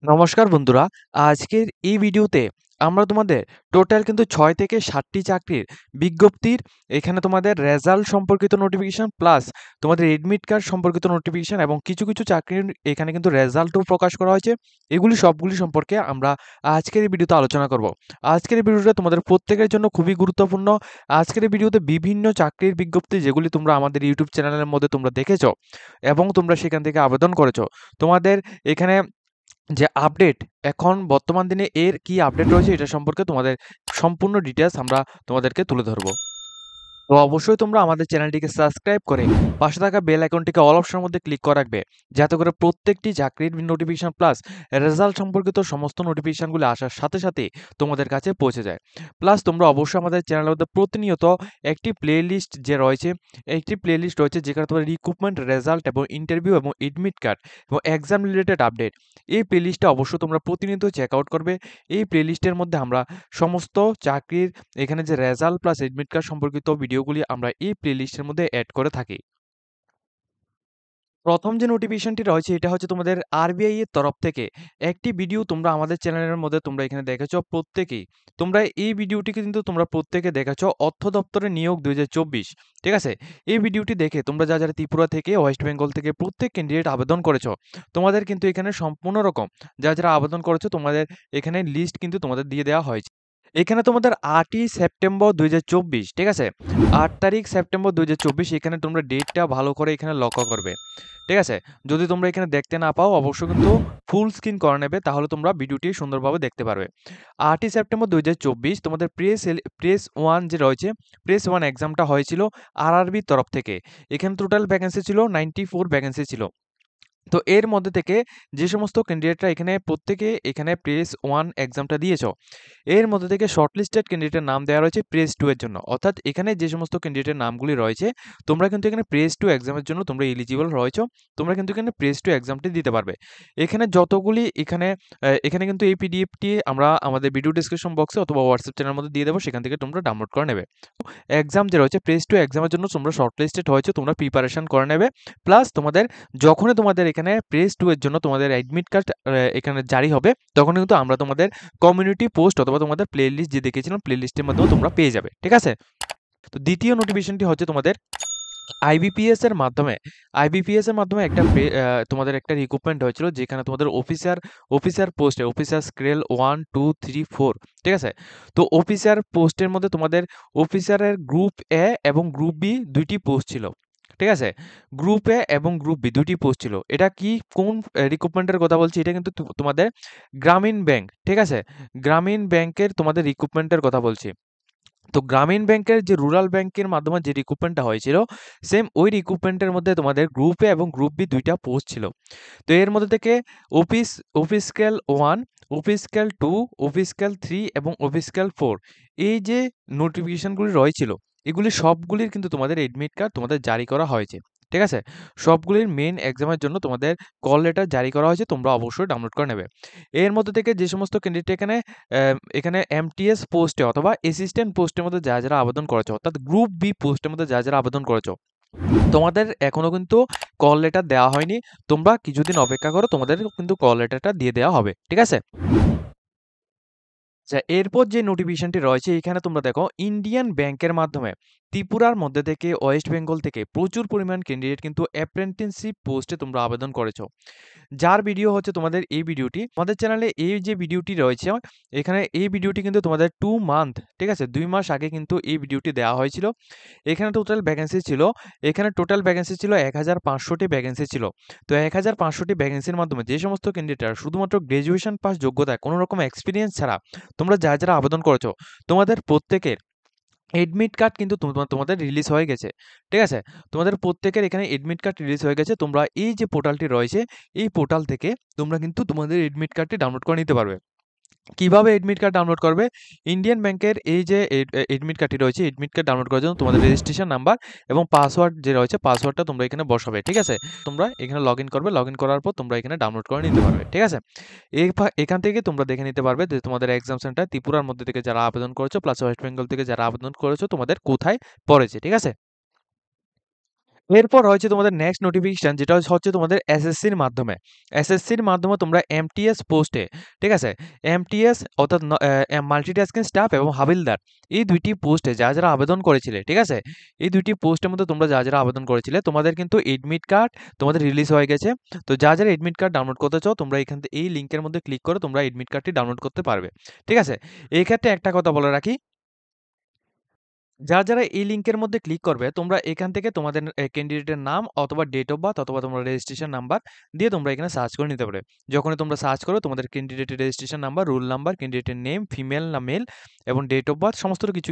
নমস্কার বন্ধুরা, আজকের এই ভিডিওতে আমরা তোমাদের টোটাল কিন্তু ৬ থেকে ৭টি চাকরির বিজ্ঞপ্তির এখানে তোমাদের রেজাল্ট সম্পর্কিত নোটিফিকেশন প্লাস তোমাদের এডমিট কার্ড সম্পর্কিত নোটিফিকেশন এবং কিছু চাকরির এখানে কিন্তু রেজাল্টও প্রকাশ করা হয়েছে। এগুলি সবগুলি সম্পর্কে আমরা আজকের এই ভিডিওতে আলোচনা করব। আজকের এই ভিডিওটা তোমাদের প্রত্যেকের জন্য খুবই গুরুত্বপূর্ণ। আজকের এই ভিডিওতে বিভিন্ন চাকরির বিজ্ঞপ্তি যেগুলি তোমরা আমাদের ইউটিউব চ্যানেলের মধ্যে তোমরা দেখেছো এবং তোমরা সেখান থেকে আবেদন করেছো। তোমাদের এখানে যে আপডেট এখন বর্তমান দিনে এর কি আপডেট রয়েছে এটা সম্পর্কে তোমাদের সম্পূর্ণ ডিটেইলস আমরা তোমাদেরকে তুলে ধরবো। তো অবশ্যই তোমরা আমাদের চ্যানেলটিকে সাবস্ক্রাইব করে পাশে থাকা বেল আইকনটিকে অল অপশনের মধ্যে ক্লিক করে রাখবে, যাতে করে প্রত্যেকটি চাকরির নোটিফিকেশন প্লাস রেজাল্ট সম্পর্কিত সমস্ত নোটিফিকেশনগুলো আসার সাথে সাথে তোমাদের কাছে পৌঁছে যায়। প্লাস তোমরা অবশ্যই আমাদের চ্যানেলের মধ্যে প্রতিনিয়ত একটি প্লেলিস্ট যে রয়েছে, একটি প্লেলিস্ট রয়েছে যেখানে তোমার রিক্রুটমেন্ট রেজাল্ট এবং ইন্টারভিউ এবং এডমিট কার্ড এবং এক্সাম রিলেটেড আপডেট, এই প্লেলিস্টটা অবশ্যই তোমরা প্রতিনিয়ত চেক আউট করবে। এই প্লেলিস্টের মধ্যে আমরা সমস্ত চাকরির এখানে যে রেজাল্ট প্লাস এডমিট কার্ড সম্পর্কিত ভিডিওগুলি আমরা এই প্লেলিস্টের মধ্যে অ্যাড করে থাকি। প্রথম যে নোটিফিকেশনটি রয়েছে এটা হচ্ছে তোমাদের আরবিআই এর তরফ থেকে একটি ভিডিও তোমরা আমাদের চ্যানেলের মধ্যে তোমরা এখানে দেখেছো প্রত্যেকেই। তোমরা এই ভিডিওটিকে কিন্তু তোমরা প্রত্যেকে দেখেছো অর্থ দপ্তরের নিয়োগ 2024, ঠিক আছে? এই ভিডিওটি দেখে তোমরা যারা ত্রিপুরা থেকে ওয়েস্ট বেঙ্গল থেকে প্রত্যেক ক্যান্ডিডেট আবেদন করেছো, তোমাদের কিন্তু এখানে সম্পূর্ণ রকম যারা আবেদন করেছো তোমাদের এখানে লিস্ট কিন্তু তোমাদের দিয়ে দেওয়া হয়েছে। এখানে তোমাদের ৮ই সেপ্টেম্বর ২০২৪, ঠিক আছে? ৮ তারিখ সেপ্টেম্বর ২০২৪ এখানে তোমরা ডেটটা ভালো করে এখানে লক্ষ্য করবে, ঠিক আছে? যদি তোমরা এখানে দেখতে না পাও অবশ্যই কিন্তু ফুল স্ক্রিন করে নেবে, তাহলে তোমরা ভিডিওটি সুন্দরভাবে দেখতে পারবে। ৮ই সেপ্টেম্বর ২০২৪ তোমাদের প্রেস 1 যে রয়েছে, প্রেস 1 এক্সামটা হয়েছিল আরআরবির তরফ থেকে। এখানে টোটাল ভ্যাকেন্সি ছিল 94 ভ্যাকেন্সি ছিল। তো এর মধ্যে থেকে যে সমস্ত ক্যান্ডিডেটরা এখানে প্রত্যেকে এখানে প্রেস 1 এক্সামটা দিয়েছো, এর মধ্যে থেকে শর্টলিস্টেড ক্যান্ডিডেটের নাম দেওয়া রয়েছে প্রেস 2 এর জন্য। অর্থাৎ এখানে যে সমস্ত ক্যান্ডিডেটের নামগুলি রয়েছে, তোমরা কিন্তু এখানে প্রেস 2 এক্সামের জন্য তোমরা এলিজিবল রয়েছো। তোমরা কিন্তু এখানে প্রেস 2 এক্সামটি দিতে পারবে। এখানে যতগুলি এখানে কিন্তু এই পিডিএফটি আমরা আমাদের ভিডিও ডেসক্রিপশন বক্সে অথবা হোয়াটসঅ্যাপ চ্যানেলের মধ্যে দিয়ে দেবো, সেখান থেকে তোমরা ডাউনলোড করে নেবে। এক্সাম যে রয়েছে প্রেস 2 এক্সামের জন্য তোমরা শর্টলিস্টেড হয়েছো, তোমরা প্রিপারেশন করে নেবে। প্লাস যখনই তোমাদের এখানে প্রেস 2 এর জন্য তোমাদের অ্যাডমিট কার্ড এখানে জারি হবে, তখন কিন্তু আমরা তোমাদের কমিউনিটি পোস্ট অথবা তোমাদের প্লেলিস্ট যে দেখেছিলাম প্লেলিস্টের মাধ্যমে তোমরা পেয়ে যাবে, ঠিক আছে? তো দ্বিতীয় নোটিফিকেশনটি হচ্ছে তোমাদের আইবিপিএস এর মাধ্যমে। আইবিপিএস এর মাধ্যমে তোমাদের একটা রিক্রুটমেন্ট হয়েছিল যেখানে তোমাদের অফিসার পোস্টে অফিসার স্কেল 1, 2, 3, 4, ঠিক আছে? তো অফিসার পোস্টের মধ্যে তোমাদের অফিসারের গ্রুপ এ এবং গ্রুপ বি ২ টি পোস্ট ছিল, ঠিক আছে? গ্রুপ এ এবং গ্রুপ বি ২ টি পোস্ট ছিল। এটা কোন রিক্রুটমেন্টের কথা বলছি, এটা কিন্তু তোমাদের গ্রামীণ ব্যাংক, ঠিক আছে? গ্রামীণ ব্যাংকের তোমাদের রিক্রুটমেন্টের কথা বলছি। তো গ্রামীণ ব্যাংকের যে রুরাল ব্যাংকের মাধ্যমে যে রিক্রুটমেন্টটা হয়েছিল, সেম ওই রিক্রুটমেন্টের মধ্যে তোমাদের গ্রুপ এ এবং গ্রুপ বি ২ টা পোস্ট ছিল। তো এর মধ্যে থেকে office office scale 1, office scale 2, office scale 3 এবং অফিস স্কেল 4, এই যে নোটিফিকেশনগুলি রয়েছিল, এগুলি সবগুলির কিন্তু তোমাদের এডমিট কার্ড তোমাদের জারি করা হয়েছে, ঠিক আছে? সবগুলির মেইন এক্সামের জন্য তোমাদের কল লেটার জারি করা হয়েছে, তোমরা অবশ্যই ডাউনলোড করে নেবে। এর মধ্যে থেকে যে সমস্ত ক্যান্ডিডেট এখানে এমটিএস পোস্টে অথবা অ্যাসিস্ট্যান্ট পোস্টের মধ্যে যারা আবেদন করেছো, অর্থাৎ গ্রুপ বি পোস্টের মধ্যে যারা আবেদন করেছো, তোমাদের এখনো কিন্তু কল লেটার দেওয়া হয়নি। তোমরা কিছুদিন অপেক্ষা করো, তোমাদের কিন্তু কল লেটারটা দিয়ে দেওয়া হবে, ঠিক আছে? আচ্ছা, এরপর যে নোটিফিকেশনটি রয়েছে এখানে তোমরা দেখো ইন্ডিয়ান ব্যাংকের মাধ্যমে ত্রিপুরার মধ্যে থেকে ওয়েস্ট বেঙ্গল থেকে প্রচুর পরিমাণ ক্যান্ডিডেট কিন্তু অ্যাপ্রেন্টিসশিপ পোস্টে তোমরা আবেদন করেছো। যার ভিডিও হচ্ছে তোমাদের এই ভিডিওটি। আমাদের চ্যানেলে এই যে ভিডিওটি রয়েছে, এখানে এই ভিডিওটি কিন্তু তোমাদের 2 মান্থ, ঠিক আছে? ২ মাস আগে কিন্তু এই ভিডিওটি দেওয়া হয়েছিল। এখানে টোটাল ভ্যাকেন্সি ছিল ১,৫০০ টি ভ্যাকেন্সি ছিল। তো ১,৫০০ টি ভ্যাকেন্সির মাধ্যমে যে সমস্ত ক্যান্ডিডেটরা শুধুমাত্র গ্র্যাজুয়েশন পাস যোগ্যতায় কোনো রকম এক্সপেরিয়েন্স ছাড়া তোমরা যারা আবেদন করেছো, তোমাদের প্রত্যেকের এডমিট কার্ড কিন্তু তোমাদের রিলিজ হয়ে গেছে, ঠিক আছে? তোমাদের প্রত্যেকের এখানে এডমিট কার্ড রিলিজ হয়ে গেছে। তোমরা এই যে পোর্টালটি রয়েছে, এই পোর্টাল থেকে তোমরা কিন্তু তোমাদের এডমিট কার্ডটি ডাউনলোড করে নিতে পারবে। কিভাবে এডমিট কার্ড ডাউনলোড করবে? ইন্ডিয়ান ব্যাংকের এই যে এডমিট কার্ডটি রয়েছে, এডমিট কার্ড ডাউনলোড করার জন্য তোমাদের রেজিস্ট্রেশন নাম্বার এবং পাসওয়ার্ড যে রয়েছে, পাসওয়ার্ডটা তোমরা এখানে বসাবে, ঠিক আছে? তোমরা এখানে লগইন করবে। লগইন করার পর তোমরা এখানে ডাউনলোড করে নিতে পারবে, ঠিক আছে? এখান থেকে তোমরা দেখে নিতে পারবে যে তোমাদের এক্সাম সেন্টার ত্রিপুরার মধ্যে থেকে যারা আবেদন করেছো প্লাস ওয়েস্ট বেঙ্গল থেকে যারা আবেদন করেছো তোমাদের কোথায় পড়েছে, ঠিক আছে? এরপর রয়েছে তোমাদের নেক্সট নোটিফিকেশন, যেটা হচ্ছে তোমাদের এসএসসির মাধ্যমে। এসএসসির মাধ্যমে তোমরা এমটিএস পোস্টে, ঠিক আছে? এমটিএস অর্থাৎ মাল্টিটাস্কিং স্টাফ এবং হাবিলদার, এই ২ টি পোস্টে যারা আবেদন করেছিলে, ঠিক আছে? এই ২ টি পোস্টের মধ্যে তোমরা যারা আবেদন করেছিলে, তোমাদের কিন্তু এডমিট কার্ড তোমাদের রিলিজ হয়ে গেছে। তো যারা এডমিট কার্ড ডাউনলোড করতে চাও, তোমরা এখান থেকে এই লিংকের মধ্যে ক্লিক করে তোমরা এডমিট কার্ডটি ডাউনলোড করতে পারবে। ঠিক আছে? এই ক্ষেত্রে একটা কথা বলে রাখি, যারা এই লিংকের মধ্যে ক্লিক করবে, তোমরা এখান থেকে তোমাদের ক্যান্ডিডেটের নাম অথবা ডেট অফ বার্থ অথবা তোমার রেজিস্ট্রেশন নাম্বার দিয়ে তোমরা এখানে সার্চ করে নিতে পারবে। যখনই তোমরা সার্চ করো, তোমাদের ক্যান্ডিডেটের রেজিস্ট্রেশন নাম্বার, রোল নাম্বার, ক্যান্ডিডেটের নেম, ফিমেল না মেল এবং ডেট অফ বার্থ সমস্ত কিছু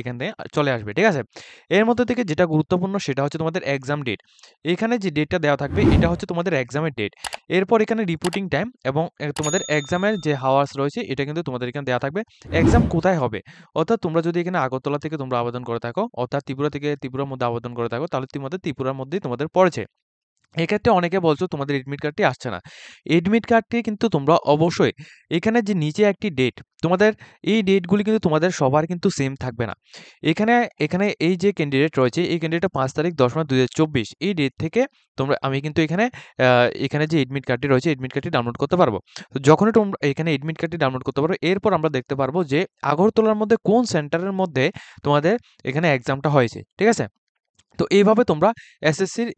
এখান থেকে চলে আসবে। ঠিক আছে? এর মধ্যে থেকে যেটা গুরুত্বপূর্ণ সেটা হচ্ছে তোমাদের এক্সাম ডেট। এখানে যে ডেটটা দেওয়া থাকবে এটা হচ্ছে তোমাদের এক্সামের ডেট। এরপর এখানে রিপোর্টিং টাইম এবং তোমাদের এক্সামের যে হাওয়ার্স রয়েছে এটা কিন্তু তোমাদের এখানে দেওয়া থাকবে। এক্সাম কোথায় হবে? অর্থাৎ তোমরা যদি এখানে আগরতলা থেকে তোমরা আবেদন করে থাকো, অর্থাৎ ত্রিপুরা থেকে ত্রিপুরার মধ্যে আবেদন করে থাকো, তাহলে তোমাদের ত্রিপুরার মধ্যেই তোমাদের পড়েছে। এক্ষেত্রে অনেকে বলছো তোমাদের এডমিট কার্ডটি আসছে না। এডমিট কার্ডটি কিন্তু তোমরা অবশ্যই এখানে যে নিচে একটি ডেট, তোমাদের এই ডেটগুলি কিন্তু তোমাদের সবার কিন্তু সেম থাকবে না। এখানে এখানে এই যে ক্যান্ডিডেট রয়েছে, এই ক্যান্ডিডেটটা ৫ তারিখ ১০ মাস ২০২৪ এই ডেট থেকে আমি কিন্তু এখানে যে এডমিট কার্ডটি রয়েছে, এডমিট কার্ডটি ডাউনলোড করতে পারবো। তো যখনই তোমরা এখানে এডমিট কার্ডটি ডাউনলোড করতে পারো, এরপর আমরা দেখতে পারবো যে আগরতলার মধ্যে কোন সেন্টারের মধ্যে তোমাদের এখানে এক্সামটা হয়েছে। ঠিক আছে? তো এইভাবে তোমরা এসএসসির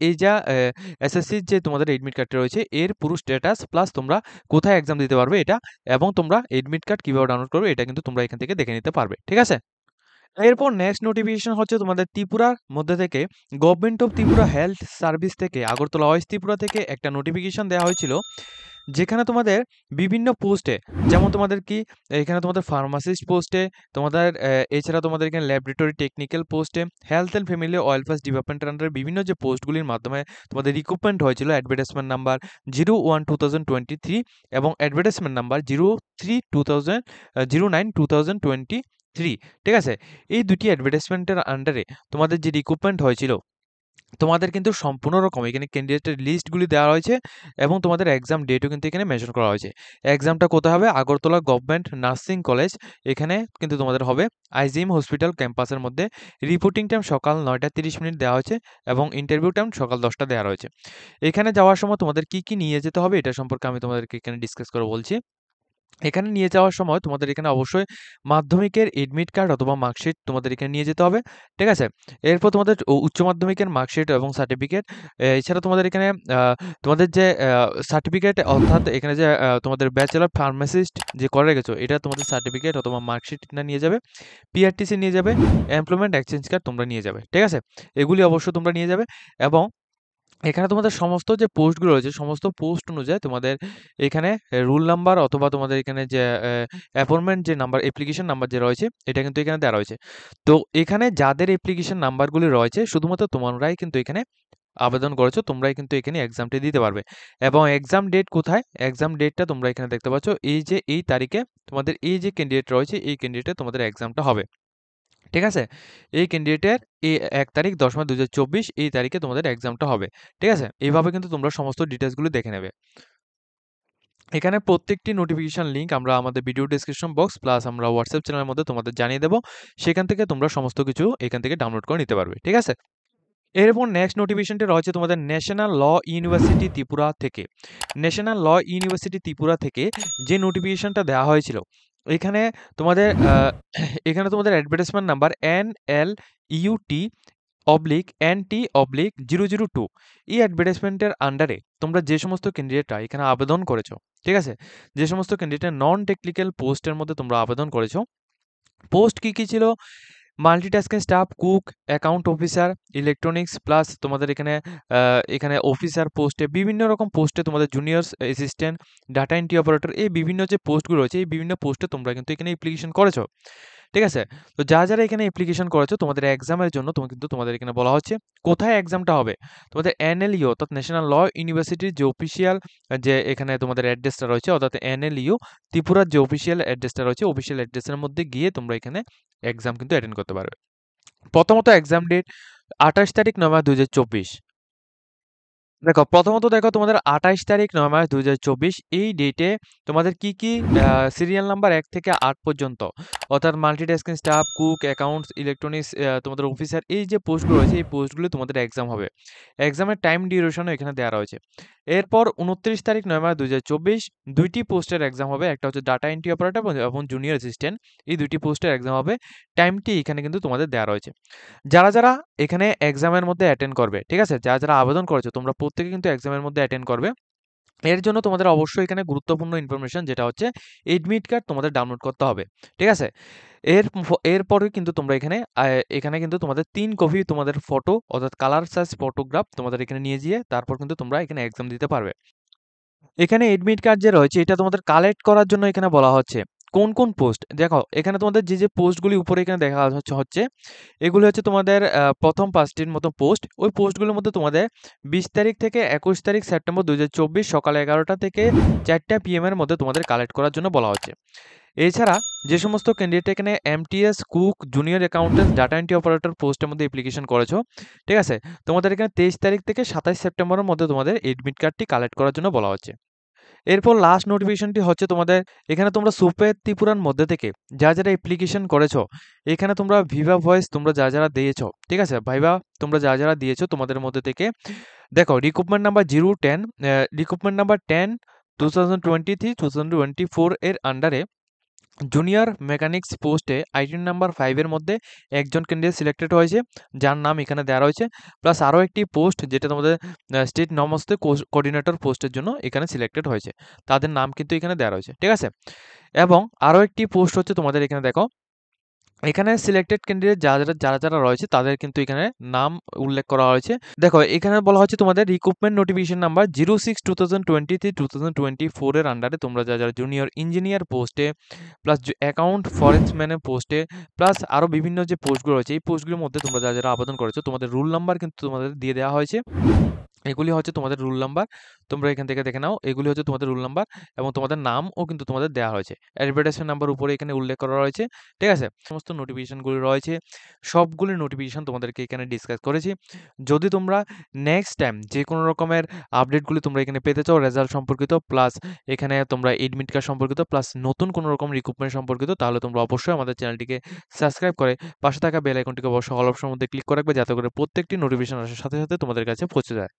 এসএসসির যে তোমাদের এডমিট কার্ডটা রয়েছে এর পুরো স্ট্যাটাস প্লাস তোমরা কোথায় এক্সাম দিতে পারবে এটা এবং তোমরা এডমিট কার্ড কিভাবে ডাউনলোড করবে এটা কিন্তু তোমরা এখান থেকে দেখে নিতে পারবে। ঠিক আছে? এরপর নেক্সট নোটিফিকেশন হচ্ছে তোমাদের ত্রিপুরার মধ্যে থেকে government of Tripura health service থেকে আগরতলা ওয়েস্ট ত্রিপুরা থেকে একটা নোটিফিকেশন দেওয়া হয়েছিল, যেখানে তোমাদের বিভিন্ন পোস্টে, যেমন তোমাদের কি এখানে তোমাদের ফার্মাসিস্ট পোস্টে, তোমাদের এছাড়া তোমাদের এখানে ল্যাবরেটরি টেকনিক্যাল পোস্টে, হেলথ অ্যান্ড ফ্যামিলি ওয়েলফেয়ার ডিপার্টমেন্টের আন্ডারে বিভিন্ন যে পোস্টগুলির মাধ্যমে তোমাদের রিক্রুটমেন্ট হয়েছিল, অ্যাডভার্টাইজমেন্ট নাম্বার 01/2023 এবং অ্যাডভার্টাইজমেন্ট নাম্বার 09/2023। ঠিক আছে? এই দুটি অ্যাডভার্টাইজমেন্টের আন্ডারে তোমাদের যে রিক্রুটমেন্ট হয়েছিল, তোমাদের কিন্তু সম্পূর্ণ রকম এখানে ক্যান্ডিডেটের লিস্টগুলি দেওয়া হয়েছে এবং তোমাদের এক্সাম ডেটও কিন্তু এখানে মেনশন করা হয়েছে। এক্সামটা কোথায় হবে? আগরতলা গভর্নমেন্ট নার্সিং কলেজ, এখানে কিন্তু তোমাদের হবে আইজিএম হসপিটাল ক্যাম্পাসের মধ্যে। রিপোর্টিং টাইম সকাল ৯:৩০ দেওয়া হয়েছে এবং ইন্টারভিউ টাইম সকাল ১০টা দেওয়া রয়েছে। এখানে যাওয়ার সময় তোমাদের কি কি নিয়ে যেতে হবে এটা সম্পর্কে আমি তোমাদেরকে এখানে ডিসকাস করে বলছি। এখানে নিয়ে যাওয়ার সময় তোমাদের এখানে অবশ্যই মাধ্যমিকের এডমিট কার্ড অথবা মার্কশিট তোমাদের এখানে নিয়ে যেতে হবে। ঠিক আছে? এরপর তোমাদের উচ্চ মাধ্যমিকের মার্কশিট এবং সার্টিফিকেট, এছাড়া তোমাদের এখানে তোমাদের যে সার্টিফিকেট, অর্থাৎ এখানে যে তোমাদের ব্যাচেলর ফার্মাসিস্ট যে করে রেখেছো এটা তোমাদের সার্টিফিকেট অথবা মার্কশিটটা নিয়ে যাবে। পিআরটিসি নিয়ে যাবে, এমপ্লয়মেন্ট এক্সচেঞ্জ কার্ড তোমরা নিয়ে যাবে। ঠিক আছে? এগুলি অবশ্যই তোমরা নিয়ে যাবে এবং এখানে তোমাদের সমস্ত যে পোস্টগুলো রয়েছে, সমস্ত পোস্ট অনুযায়ী তোমাদের এখানে রুল নাম্বার অথবা তোমাদের এখানে যে অ্যাপয়েন্টমেন্ট যে নাম্বার, অ্যাপ্লিকেশন নাম্বার যে রয়েছে, এটা কিন্তু এখানে দেওয়া রয়েছে। তো এখানে যাদের অ্যাপ্লিকেশন নাম্বারগুলি রয়েছে, শুধুমাত্র তোমরাই কিন্তু এখানে আবেদন করেছো, তোমরাই কিন্তু এখানে এক্সামটি দিতে পারবে। এবং এক্সাম ডেট কোথায়? এক্সাম ডেটটা তোমরা এখানে দেখতে পাচ্ছ। এই যে এই তারিখে তোমাদের এই যে ক্যান্ডিডেট রয়েছে, এই ক্যান্ডিডেটে তোমাদের এক্সামটা হবে। ঠিক আছে? এই ক্যান্ডিডেটের ১ তারিখ ১০ মাস ২০২৪ এই তারিখে তোমাদের এক্সামটা হবে। ঠিক আছে? এইভাবে কিন্তু তোমরা সমস্ত ডিটেইলসগুলো দেখে নেবে। এখানে প্রত্যেকটি নোটিফিকেশন লিংক আমরা আমাদের ভিডিও ডেসক্রিপশন বক্স প্লাস আমরা হোয়াটসঅ্যাপ চ্যানেলের মধ্যে তোমাদের জানিয়ে দেব। সেখান থেকে তোমরা সমস্ত কিছু এখান থেকে ডাউনলোড করে নিতে পারবে। ঠিক আছে? এরপর নেক্সট নোটিফিকেশনটি রয়েছে তোমাদের ন্যাশনাল ল ইউনিভার্সিটি ত্রিপুরা থেকে। ন্যাশনাল ল ইউনিভার্সিটি ত্রিপুরা থেকে যে নোটিফিকেশনটা দেওয়া হয়েছিল, এখানে তোমাদের এখানে তোমাদের অ্যাডভার্টাইজমেন্ট নাম্বার NLEUT/NT/002 এই অ্যাডভার্টাইজমেন্টের আন্ডারে তোমরা যে সমস্ত ক্যান্ডিডেটরা এখানে আবেদন করেছো, ঠিক আছে? যে সমস্ত ক্যান্ডিডেট নন টেকনিক্যাল পোস্টের মধ্যে তোমরা আবেদন করেছো, পোস্ট কি ছিল? Multitasking staff, cook, account officer, electronics plus তোমাদের এখানে অফিসার পোস্টে, বিভিন্ন রকম পোস্টে তোমাদের junior assistant, data entry operator, এই বিভিন্ন যে পোস্টগুলো রয়েছে, এই বিভিন্ন পোস্টে তোমরা কিন্তু এখানে অ্যাপ্লিকেশন করেছো। ঠিক আছে? তো যারা এখানে অ্যাপ্লিকেশন করেছো, তোমাদের এক্সামের জন্য কিন্তু তোমাদের এখানে বলা হচ্ছে কোথায় এক্সামটা হবে। তোমাদের NLEU অর্থাৎ ন্যাশনাল ল ইউনিভার্সিটির যে অফিসিয়াল যে এখানে তোমাদের অ্যাড্রেসটা রয়েছে, অর্থাৎ NLEU ত্রিপুরার যে অফিসিয়াল অ্যাড্রেসটা রয়েছে, অফিসিয়াল অ্যাড্রেসের মধ্যে গিয়ে তোমরা এখানে এক্সাম কিন্তু অ্যাটেন্ড করতে পারবে। প্রথমত এক্সাম ডেট ২৮ তারিখ ৯ মাস ২০২৪। দেখো প্রথমত দেখো তোমাদের ২৮ তারিখ ৯ মার্চ ২০২৪ এই ডেটে তোমাদের কি সিরিয়াল নাম্বার ১ থেকে ৮ পর্যন্ত অর্থাৎ multitasking staff, cook, accounts, electronics তোমাদের অফিসার এই যে পোস্টগুলো রয়েছে এই পোস্টগুলো তোমাদের এক্সাম হবে। এক্সামের টাইম ডিউরেশনও এখানে দেওয়া রয়েছে। এরপর ২৯ তারিখ ৯ মার্চ ২০২৪ ২টি পোস্টের এক্সাম হবে। একটা হচ্ছে ডাটা এন্ট্রি অপারেটর এবং জুনিয়র অ্যাসিস্ট্যান্ট। এই ২টি পোস্টের এক্সাম হবে। টাইমটি এখানে কিন্তু তোমাদের দেওয়া রয়েছে। যারা এখানে এক্সামের মধ্যে অ্যাটেন্ড করবে, ঠিক আছে? যারা আবেদন করেছো তোমরা প্রত্যেকে কিন্তু এক্সামের মধ্যে অ্যাটেন্ড করবে। এর জন্য তোমাদের অবশ্যই এখানে গুরুত্বপূর্ণ ইনফরমেশন যেটা হচ্ছে এডমিট কার্ড তোমাদের ডাউনলোড করতে হবে। ঠিক আছে? এরপরে কিন্তু তোমরা এখানে কিন্তু তোমাদের ৩ কপি তোমাদের ফটো অর্থাৎ কালার সাইজ ফটোগ্রাফ তোমাদের এখানে নিয়ে যেয়ে তারপর কিন্তু তোমরা এখানে এক্সাম দিতে পারবে। এখানে এডমিট কার্ড যে রয়েছে এটা তোমাদের কালেক্ট করার জন্য এখানে বলা হচ্ছে। কোন পোস্ট? দেখো এখানে তোমাদের যে পোস্টগুলি উপরে এখানে দেখা হচ্ছে এগুলো হচ্ছে তোমাদের ১ম ৫ টির মতো পোস্ট। ওই পোস্টগুলোর মধ্যে তোমাদের ২০ তারিখ থেকে ২১ তারিখ সেপ্টেম্বর ২০২৪ সকাল ১১টা থেকে ৪টা PM এর মধ্যে তোমাদের কালেক্ট করার জন্য বলা হচ্ছে। এছাড়া যে সমস্ত ক্যান্ডিডেট এখানে MTS, cook, junior accountant, data entry operator পোস্টের মধ্যে অ্যাপ্লিকেশন করেছো, ঠিক আছে? তোমাদের এখানে ২৩ তারিখ থেকে ২৭ সেপ্টেম্বরের মধ্যে তোমাদের এডমিট কার্ডটি কালেক্ট করার জন্য বলা হচ্ছে। এরপর লাস্ট নোটিফিকেশনটি হচ্ছে তোমাদের এখানে তোমরা সুপে ত্রিপুরার মধ্যে থেকে যারা অ্যাপ্লিকেশন করেছো, এখানে তোমরা ভিভা ভয়েস তোমরা যারা দিয়েছো, ঠিক আছে? ভাইভা তোমরা যারা দিয়েছো তোমাদের মধ্যে থেকে দেখো রিক্রুটমেন্ট নাম্বার 010 রিক্রুটমেন্ট নাম্বার 10 2023-2024 এর আন্ডারে জুনিয়র মেকানিক্স পোস্টে আইটেম নাম্বার 5 এর মধ্যে একজন ক্যান্ডিডেট সিলেক্টেড হয়েছে, যার নাম এখানে দেওয়া রয়েছে। প্লাস আরও একটি পোস্ট যেটা তোমাদের স্টেট নমস্তে কোঅর্ডিনেটর পোস্টের জন্য এখানে সিলেক্টেড হয়েছে। তাদের নাম কিন্তু এখানে দেওয়া রয়েছে, ঠিক আছে? এবং আরও একটি পোস্ট হচ্ছে তোমাদের এখানে দেখো এখানে সিলেক্টেড ক্যান্ডিডেট যারা রয়েছে তাদের কিন্তু এখানে নাম উল্লেখ করা হয়েছে। দেখো এখানে বলা হচ্ছে তোমাদের রিক্রুটমেন্ট নোটিফিকেশন নাম্বার 06/2023-2024 এর আন্ডারে তোমরা যারা জুনিয়র ইঞ্জিনিয়ার পোস্টে প্লাস অ্যাকাউন্ট ফরেস্টম্যানের পোস্টে প্লাস আরও বিভিন্ন যে পোস্টগুলো রয়েছে এই পোস্টগুলোর মধ্যে তোমরা যারা আবেদন করেছো তোমাদের রোল নাম্বার কিন্তু তোমাদের দিয়ে দেওয়া হয়েছে। এগুলি হচ্ছে তোমাদের রুল নাম্বার। তোমরা এখান থেকে দেখে নাও। এগুলি হচ্ছে তোমাদের রুল নাম্বার এবং তোমাদের নামও কিন্তু তোমাদের দেওয়া হয়েছে। অ্যাডভার্টাইজমেন্ট নাম্বার উপরে এখানে উল্লেখ করা রয়েছে। ঠিক আছে? সমস্ত নোটিফিকেশনগুলি রয়েছে। সবগুলি নোটিফিকেশন তোমাদেরকে এখানে ডিসকাস করেছি। যদি তোমরা নেক্সট টাইম যেকোনো রকমের আপডেটগুলি তোমরা এখানে পেতে চাও রেজাল্ট সম্পর্কিত প্লাস এখানে তোমরা এডমিট কার্ড সম্পর্কিত প্লাস নতুন কোনো রকম রিক্রুটমেন্ট সম্পর্কিত তাহলে তোমরা অবশ্যই আমাদের চ্যানেলটিকে সাবস্ক্রাইব করে পাশে থাকা বেল আইকনটিকে অবশ্যই অল অপশনের মধ্যে ক্লিক করে রাখবে যাতে করে প্রত্যেকটি নোটিফিকেশন আসার সাথে তোমাদের কাছে পৌঁছে যায়।